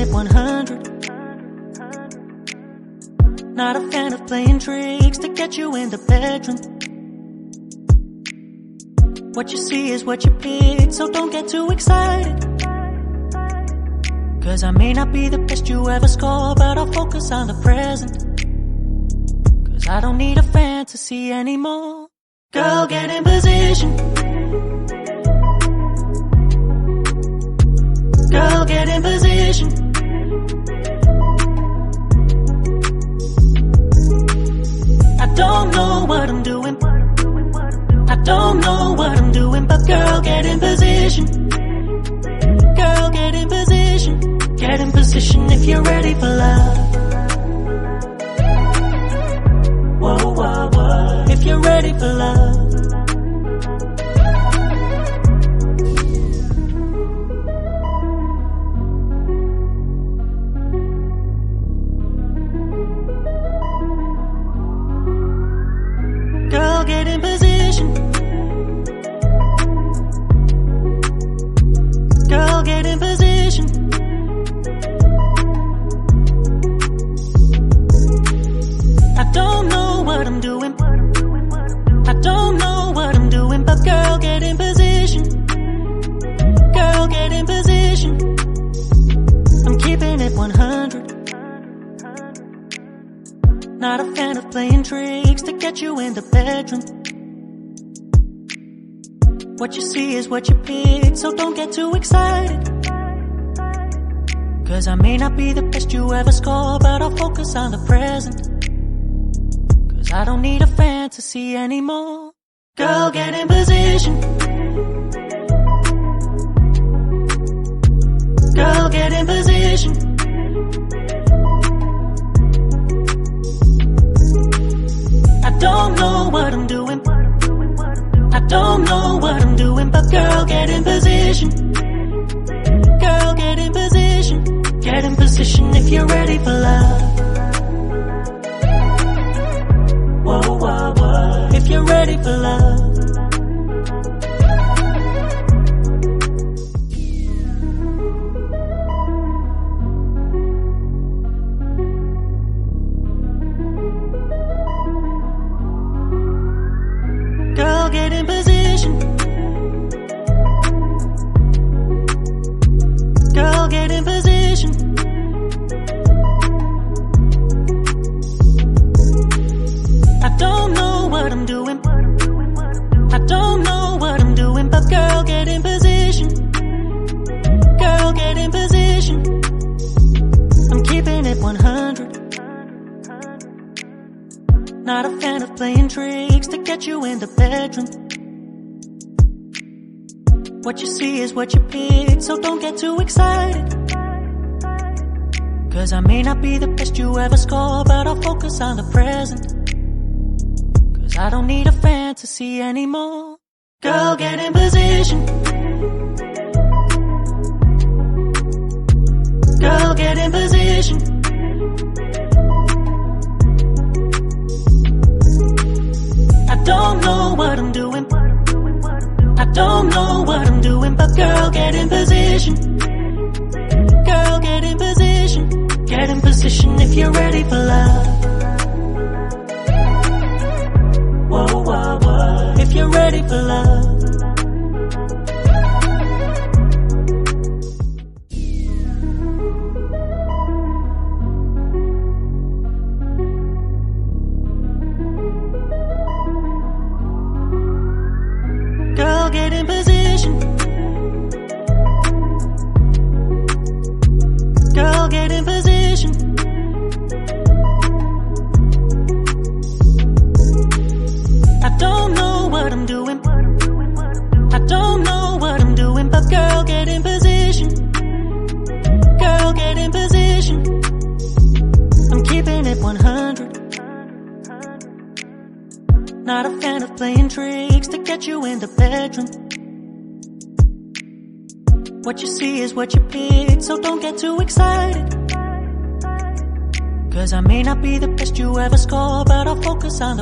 it 100. Not a fan of playing tricks to get you in the bedroom. What you see is what you pick, so don't get too excited. Cause I may not be the best you ever score, but I'll focus on the present. Cause I don't need a fantasy anymore. Girl, get in position. Girl, get in position. I don't know what I'm doing. I don't know what I'm doing, but girl, get in position. Girl, get in position. Get in position if you're ready for love. Whoa, whoa, whoa. If you're ready for love. Girl, get in position. Girl, get in position. I don't know what I'm doing. I don't know what I'm doing, but girl, get in position. Girl, get in position. I'm keeping it 100. Not a fan of playing tricks to get you in the bedroom. What you see is what you pick, so don't get too excited. Cause I may not be the best you ever score, but I'll focus on the present. Cause I don't need a fantasy anymore. Girl, get in position. Girl, get in position. I don't know what I'm doing. I don't know what I'm doing, but girl, get in position. Girl, get in position. Get in position if you're ready for love. Whoa, whoa, whoa. If you're ready for love. Girl, get in position. Girl, get in position. I don't know what I'm doing. I don't know what I'm doing, but girl, get in position. Girl, get in position. I'm keeping it 100. Not a fan of playing tricks to get you in the bedroom. What you see is what you pick, so don't get too excited. Cause I may not be the best you ever score, but I'll focus on the present. Cause I don't need a fantasy anymore. Girl, get in position. Girl, get in position. I don't know what I'm doing. I don't know what I'm doing, but girl, get in position. Girl, get in position. Get in position if you're ready for love. Whoa, whoa, whoa. If you're ready for love. Girl, get in position. Girl, get in position. I don't know what I'm doing. I don't know what I'm doing, but girl, get in position. Girl, get in position. I'm keeping it 100. Not a fan of playing tricks to get you in the bedroom. What you see is what you pick, so don't get too excited. Cause I may not be the best you ever score, but I'll focus on the